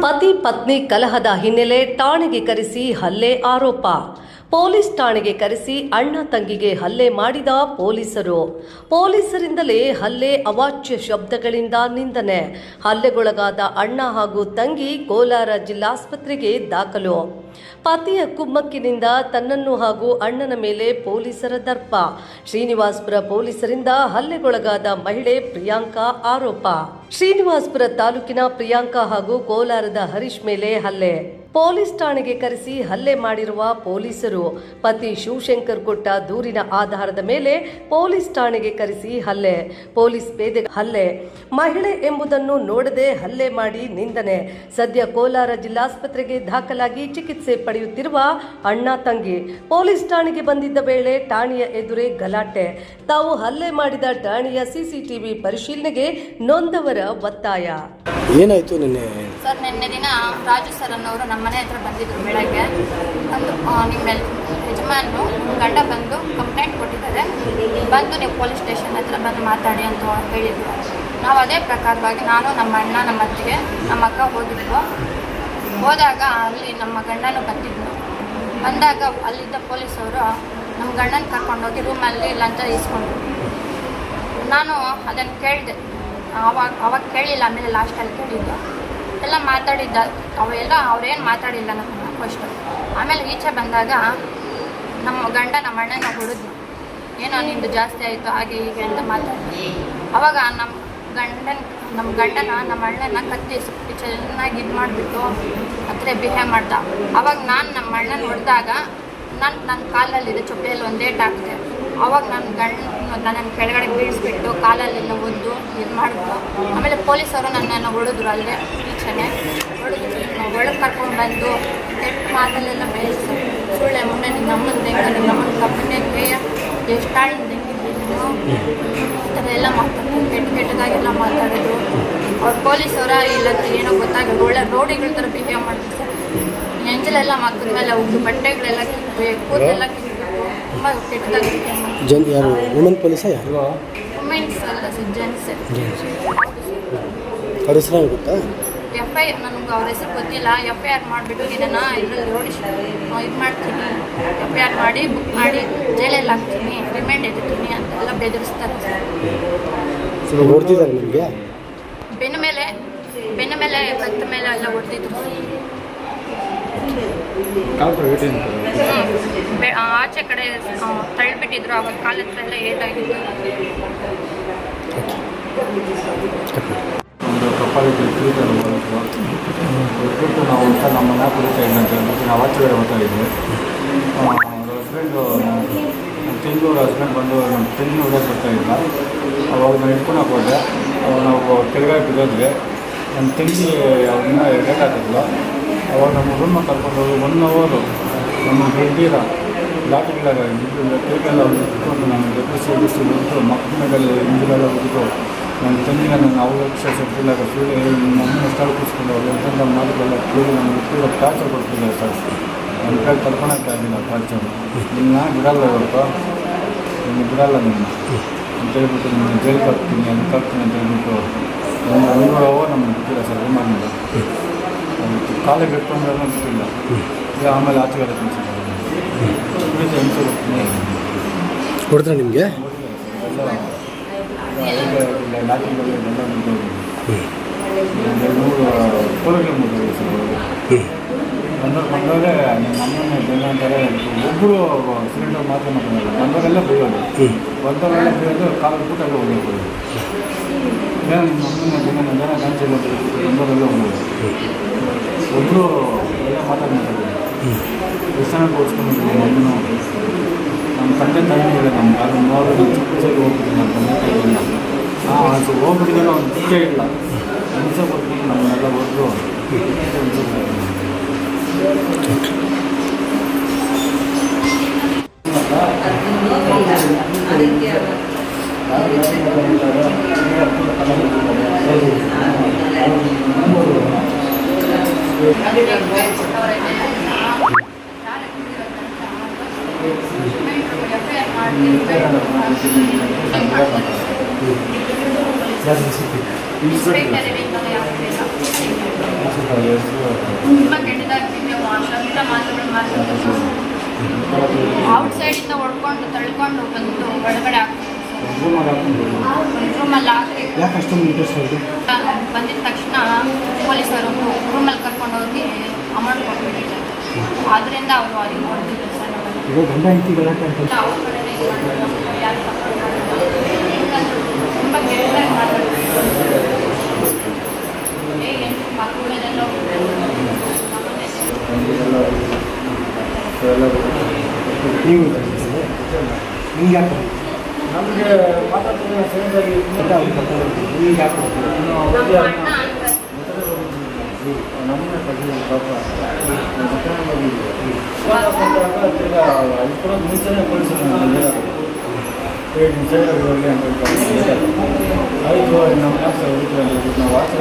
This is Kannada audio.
ಪತಿ ಪತ್ನಿ ಕಲಹದ ಹಿನ್ನೆಲೆ ಠಾಣೆಗೆ ಕರೆಸಿ ಹಲ್ಲೆ ಆರೋಪ. ಪೊಲೀಸ್ ಠಾಣೆಗೆ ಕರೆಸಿ ಅಣ್ಣ ತಂಗಿಗೆ ಹಲ್ಲೆ ಮಾಡಿದ ಪೊಲೀಸರು. ಪೊಲೀಸರಿಂದಲೇ ಹಲ್ಲೆ, ಅವಾಚ್ಯ ಶಬ್ದಗಳಿಂದ ನಿಂದನೆ. ಹಲ್ಲೆಗೊಳಗಾದ ಅಣ್ಣ ಹಾಗೂ ತಂಗಿ ಕೋಲಾರ ಜಿಲ್ಲಾಸ್ಪತ್ರೆಗೆ ದಾಖಲು. ಪತಿಯ ಕುಮ್ಮಕ್ಕಿನಿಂದ ತನ್ನನ್ನು ಹಾಗೂ ಅಣ್ಣನ ಮೇಲೆ ಪೊಲೀಸರ ದರ್ಪ. ಶ್ರೀನಿವಾಸಪುರ ಪೊಲೀಸರಿಂದ ಹಲ್ಲೆಗೊಳಗಾದ ಮಹಿಳೆ ಪ್ರಿಯಾಂಕಾ ಆರೋಪ. ಶ್ರೀನಿವಾಸಪುರ ತಾಲೂಕಿನ ಪ್ರಿಯಾಂಕಾ ಹಾಗೂ ಕೋಲಾರದ ಹರೀಶ್ ಮೇಲೆ ಹಲ್ಲೆ. ಪೊಲೀಸ್ ಠಾಣೆಗೆ ಕರೆಸಿ ಹಲ್ಲೆ ಮಾಡಿರುವ ಪೊಲೀಸರು. ಪತಿ ಶಿವಶಂಕರ್ ಕೊಟ್ಟ ದೂರಿನ ಆಧಾರದ ಮೇಲೆ ಪೊಲೀಸ್ ಠಾಣೆಗೆ ಕರೆಸಿ ಹಲ್ಲೆ. ಪೊಲೀಸ್ ಪೇದೆ ಹಲ್ಲೆ. ಮಹಿಳೆ ಎಂಬುದನ್ನು ನೋಡದೆ ಹಲ್ಲೆ ಮಾಡಿ ನಿಂದನೆ. ಸದ್ಯ ಕೋಲಾರ ಜಿಲ್ಲಾಸ್ಪತ್ರೆಗೆ ದಾಖಲಾಗಿ ಚಿಕಿತ್ಸೆ ಪಡೆಯುತ್ತಿರುವ ಅಣ್ಣ ತಂಗಿ. ಪೊಲೀಸ್ ಠಾಣೆಗೆ ಬಂದಿದ್ದ ವೇಳೆ ಠಾಣೆಯ ಎದುರೇ ಗಲಾಟೆ. ತಾವು ಹಲ್ಲೆ ಮಾಡಿದ ಠಾಣೆಯ ಸಿಸಿಟಿವಿ ಪರಿಶೀಲನೆಗೆ ನೊಂದವರ ಒತ್ತಾಯ. ಏನಾಯ್ತು ನಿನ್ನೆ? ಸರ್, ನಿನ್ನೆ ದಿನ ರಾಜು ಸರ್ ಅನ್ನೋರು ನಮ್ಮ ಮನೆ ಹತ್ರ ಬಂದಿದ್ರು. ಬೆಳಗ್ಗೆ ಬಂದು ನಿಮ್ಮ ಯಜಮಾನರು ಗಂಡ ಬಂದು ಕಂಪ್ಲೇಂಟ್ ಕೊಟ್ಟಿದ್ದಾರೆ, ಬಂದು ನೀವು ಪೊಲೀಸ್ ಸ್ಟೇಷನ್ ಹತ್ರ ಬಂದು ಮಾತಾಡಿ ಅಂತ ಹೇಳಿದ್ರು. ನಾವು ಅದೇ ಪ್ರಕಾರವಾಗಿ ನಾನು, ನಮ್ಮ ಅಣ್ಣ, ನಮ್ಮ ಅತ್ತಿಗೆ, ನಮ್ಮ ಅಕ್ಕ ಹೋಗಿದ್ವು. ಹೋದಾಗ ಅಲ್ಲಿ ನಮ್ಮ ಗಂಡನೂ ಬಂದಿದ್ದರು. ಬಂದಾಗ ಅಲ್ಲಿದ್ದ ಪೊಲೀಸವರು ನಮ್ಮ ಗಂಡನ ಕರ್ಕೊಂಡೋಗಿ ರೂಮಲ್ಲಿ ಲಂಚ ಇಸ್ಕೊಂಡ್ರು. ನಾನು ಅದನ್ನು ಕೇಳಿದೆ. ಅವಾಗ ಕೇಳಿಲ್ಲ, ಆಮೇಲೆ ಲಾಸ್ಟಲ್ಲಿ ಕೇಳಿದ್ದು ಎಲ್ಲ ಮಾತಾಡಿದ್ದ. ಅವೆಲ್ಲ ಅವ್ರೇನು ಮಾತಾಡಿಲ್ಲ ನಮ್ಮನ್ನು ಫಸ್ಟು. ಆಮೇಲೆ ಈಚೆ ಬಂದಾಗ ನಮ್ಮ ಗಂಡ ನಮ್ಮ ಅಣ್ಣನ ಹೊಡೆದ್ರು. ಏನೋ ನಿಂದು ಜಾಸ್ತಿ ಆಯಿತು ಹಾಗೆ ಹೀಗೆ ಅಂತ ಮಾತಾಡಿದ್ರು. ಅವಾಗ ನಮ್ಮ ಗಂಡನ ನಮ್ಮ ಅಣ್ಣನ ಕತ್ತಿ ಚೆನ್ನಾಗಿ ಇದು ಮಾಡಿಬಿಟ್ಟು ಹತ್ರ ಬಿಹೇವ್ ಮಾಡ್ದ. ಅವಾಗ ನಾನು ನಮ್ಮ ಅಣ್ಣನ ಹೊಡೆದಾಗ ನನ್ನ ಕಾಲಲ್ಲಿದೆ ಚೊಪ್ಪೆಯಲ್ಲಿ ಒಂದೇಟ್ ಹಾಕಿದೆ. ಅವಾಗ ನನ್ನನ್ನು ಕೆಳಗಡೆ ಬೀಳಿಸ್ಬಿಟ್ಟು ಕಾಲಲ್ಲೆಲ್ಲ ಒದ್ದು ಇದು ಮಾಡಿದ್ರು. ಆಮೇಲೆ ಪೊಲೀಸರು ನನ್ನನ್ನು ಹೊಡೆದ್ರು. ಅಲ್ಲೇ ಈಚೆನೆ ಹೊಡೆದ್ರು. ಒಳಗೆ ಕರ್ಕೊಂಡು ಬಂದು ಕೆಟ್ಟ ಮಾತಲ್ಲೆಲ್ಲ ಬೇಯಿಸಿ, ಸುಳ್ಳೆ ಮುಂದೆ ನಿನ್ನ ನಮ್ಮನ್ನು ತೆಗೆದು ನಮ್ಮನ್ನು ಕಬ್ಬನ್ನೇ ಎಷ್ಟಾಳು ತೆಗಿದ್ವಿ ನೀನು, ಈ ಥರ ಎಲ್ಲ ಮಾತಾಡಿದ್ರು. ಕೆಟ್ಟದಾಗೆಲ್ಲ ಮಾತಾಡಿದ್ರು. ಅವ್ರು ಪೊಲೀಸವರ ಇಲ್ಲಂತ ಏನೋ ಗೊತ್ತಾಗ ಒಳ್ಳೆ ರೋಡಿಗಳ ಥರ ಬಿಹೇವ್ ಮಾಡಿದ್ರು. ಎಂಜಲೆಲ್ಲ ಮಕ್ಕದ ಮೇಲೆ ಹೋಗಿ ಬಟ್ಟೆಗಳೆಲ್ಲ ಕಿತ್ತು, ಕೂದಲೆಲ್ಲ ಕಿತ್ತು, ತುಂಬ ಕೆಟ್ಟದಾಗಿ ಯಾರು ವುಮೆನ್ ಪೊಲೀಸಾ? ಯಾರು ವುಮೆನ್ಸ್ ಅಲ್ಲ ಸರ್, ಜೆಂಟ್ಸ್. ಅವ್ರ ಹೆಸರು ಗೊತ್ತಾ? FIR ನನಗೆ ಅವ್ರ ಹೆಸರು ಗೊತ್ತಿಲ್ಲ. FIR ಮಾಡಿಬಿಟ್ಟು ಇದನ್ನು ಇದರಲ್ಲಿ ನೋಡಿ ಇದು ಮಾಡ್ತೀನಿ, FIR ಮಾಡಿ ಬುಕ್ ಮಾಡಿ ಜೈಲಲ್ಲಿ ಹಾಕ್ತೀನಿ, ರಿಮೈಂಡ್ ಎತ್ತೀನಿ ಅಂತೆಲ್ಲ ಬೆದರಿಸ್ತಾರೆ ಸರ್. ಹೊಡೆದಿದ್ದಾರೆ ನಿಮಗೆ? ಬೆನ್ನ ಮೇಲೆ ಕತ್ತ ಮೇಲೆ ಎಲ್ಲ ಹೊಡೆದಿದ್ರು. ಆಚೆ ಕಡೆ ತಳ್ಳಿಬಿಟ್ಟಿದ್ರು. ಅವಾಗ ಕಾಲ ಹತ್ರ ಎಲ್ಲ ಏಟಾಗಿತ್ತು. ಒಂದು ಕಪ್ಪಾಗಿ ಕೊಟ್ಬಿಟ್ಟು ನಾವು ಅಂತ ನಮ್ಮ ಮನೆ ಕುಡಿತಾ ಇದ್ದಂತೆ ಅಂದ್ಬಿಟ್ಟು ನಾವು ಆಚೆ ಕಡೆ ಬರ್ತಾ ಇದ್ವಿ. ಹಸ್ಬೆಂಡು ನಮ್ಮ ತಂಗಿಯವ್ರ ಹಸ್ಬೆಂಡ್ ಬಂದು ನಮ್ಮ ತಂಗಿ ಹೊಡೆಯೋಕೆ ಬರ್ತಾ ಇದ್ದ. ಅವಾಗ ನಾನು ಇಟ್ಕೊಳಕ್ಕೆ ಹೋದೆ. ಅವಾಗ ನಾವು ಕೆಳಗಡೆ ಬಿದ್ದೋದ್ವಿ. ನಮ್ಮ ತಂಗಿ ಅವ್ರನ್ನ ಲೇಟ್ ಆಗ್ತಿದ್ಲು. ಅವಾಗ ನಮ್ಮ ರೂಮ್ನ ಕರ್ಕೊಂಡು ಹೋಗಿ 1 ಅವರು ನಮ್ಮ ಬೆಳ್ದಿರ ಲಾಟಿಗೆಲ್ಲ ಕೇಕೆಲ್ಲ ಇಟ್ಕೊಂಡು ನಾನು ಎಬ್ಬಿಸಿ ಬಿಟ್ಟು ಮಕ್ಕಳ ಮೇಲೆ ಇಂಜಿಲೆಲ್ಲ ಬಿಟ್ಟು ನನ್ನ ತಂಗಿನ ನನ್ನ ಅವಲಕ್ಷ ಸೆಟ್ಟಿಲ್ಲಾಗ ಸುಳ್ಳು ನಮ್ಮನ್ನು ಸ್ಥಳ ಕೂರಿಸ್ಕೊಂಡು ಅವ್ರು ಎಂಥ ಮಾತುಗಳೆಲ್ಲ ಕೇಳಿ ನನಗೆ ಕೂಡ ಟಾರ್ಚರ್ ಕೊಡ್ತಿದ್ದಾರೆ ಸರ್. ನನ್ನ ಕೈ ತಡ್ಕೊಳಕ್ಕೆ ಆಗಿಲ್ಲ ಟಾರ್ಚರು. ನಿನ್ನ ಬಿಡಲ್ಲ ಇವತ್ತು, ನಿನ್ನ ಬಿಡಲ್ಲ ನಿನ್ನ ಅಂತ ಹೇಳ್ಬಿಟ್ಟು ನಿನ್ನ ಜೈಲಿಗೆ ಹಾಕ್ತೀನಿ ಅದಕ್ಕೆ ಹಾಕ್ತೀನಿ ಅಂತ ಹೇಳ್ಬಿಟ್ಟು ಒಂದು 1 ಅವರ್ ನಮ್ಮನ್ನು ಬಿಟ್ಟಿಲ್ಲ ಸರ್ ರೂಮಲ್ಲಿ. ಕಾಲಿಗೆ ಇಟ್ಕೊಂಡ್ರೆ ಬಿಟ್ಟಿಲ್ಲ. ಈಗ ಆಮೇಲೆ ಆಚೆಗಡೆ ತಿನ್ಸಿದ್ದಾರೆ. ಕೊಡ್ತಾರೆ ನಿಮಗೆ? ಲಾಟಿಗಳಲ್ಲಿ ಎಲ್ಲ ನಿಂತೋಗಿ 2 ಕೋಲಗಳು ಮುಗಿದೋಗಿ ಸರ್. ಬಂದವರೇ ನಿಮ್ಮ ಅಮ್ಮನೇ ಬೆಲ್ಲ ಅಂತಾರೆ. ಒಬ್ಬರು ಸಿಲಿಂಡರ್ ಮಾತ್ರ ಮಾತಾಡೋದು. ಬಂದವರೆಲ್ಲ ಬೈಯೋದು. ಬಂದವರೆಲ್ಲ ಬೈಯೋದು ಕಾಲದ ಬಿಟ್ಟು ಎಲ್ಲ ಹೋಗೋದು. ಏನೋ ನಿಮ್ಮ ಅಮ್ಮನೇ ಬೆಲ್ಲ ಜನ ಗಂಚಿಲ್ಲ ಬಂದವರೆಲ್ಲ ಹೋಗೋದು. ಒಬ್ಬರು ಎಲ್ಲ ಮಾತಾಡೋದು. ಎಷ್ಟು ಜನ ಓಡಿಸ್ಕೊಂಡಿದ್ದೀವಿ ನಮ್ಮನ್ನು. ನಮ್ಮ ತಂದೆ ತಾಯಿ ಇಲ್ಲ ನಮ್ಗೆ. ಅದು ನೋಡು ನಮ್ಮ ಚಿಕ್ಕ ಹೋಗ್ಬಿಟ್ಟು ನಮ್ಮ ತಂದೆ ತಾಯಿ ಇಲ್ಲ. ಅದು ಹೋಗ್ಬಿಟ್ಟಿದ್ರೆ ಅವ್ನು ಮುಖ್ಯ ಇಲ್ಲ. ಹಿಂಸೆ ಕೊಟ್ಬಿಟ್ಟು ನಮ್ಮನ್ನೆಲ್ಲ ಹೋದ್ರು. ಸ್ಟ್ರೈಟ್ ಅಲ್ಲಿಂದಲೇ ಯಾವುದೂ ಇಲ್ಲ. ತುಂಬ ಕೆಟ್ಟದಾಗ್ತಿದೆ, ಅಶ್ಲೀಲ ಮಾತುಗಳು ಮಾತಾಡ್ತಾರೆ. ಔಟ್ಸೈಡಿಂದ ಹೊಡ್ಕೊಂಡು ತಳ್ಕೊಂಡು ಬಂದು ಒಳಗಡೆ ಹಾಕ್ತಾರೆ. ರೂಮಲ್ಲಿ ಹಾಕಿ ಯಾಕೆ ಅಷ್ಟೊಂದು ಇಂಟ್ರೆಸ್ಟ್ ಆಯಿತು? ಬಂದಿದ ತಕ್ಷಣ ಪೊಲೀಸರು ರೂಮಲ್ಲಿ ಕರ್ಕೊಂಡೋಗಿ ಅಮೌಂಟ್ ಕೊಟ್ಬಿಟ್ಟಿದ್ದಾರೆ. ಆದ್ದರಿಂದ ಅವರು ಅಲ್ಲಿ ಹೊಡ್ತಿದ್ರು ಸರ್. ಈಗ ಗಂಡ ಹೆಂಡತಿ ಗಲಾಟೆ ಅಂತ ಅವ್ರ ಕಡೆನೇ ಇದು ಮಾಡಿದ್ರು. ಯಾರು ಸಪೋರ್ಟ್ ಮಾಡಿದ್ರು? ತುಂಬ ಕೆಟ್ಟದಾಗಿ ಮಾತಾಡ್ತಾರೆ. ಏನು ಮಕ್ಕಳನ್ನೆಲ್ಲ ನೀವು ನಿಮ್ಗೆ ಯಾಕೆ ನಮಗೆ ಮಾತಾಡ್ತಿದ್ರೆ ಸರಿಯಾಗಿ ನಿಮ್ಗೆ ಯಾಕೆ ನಮ್ಮ ಅಣ್ಣ ಅಂತಾರೆ. ನಮ್ಮನ್ನೇ ಕಟ್ಟಿದ್ರು ಪಾಪ ಕೂಡ ಮುಂಚೆನೇ ಪೊಲೀಸರು ಒಳ್ಳೆ ಅಂತ ಹೇಳ್ತಾರೆ. ಆಯಿತು ನಮ್ಮ ಕ್ಲಾಸ್ ನಾವು ವಾಚ್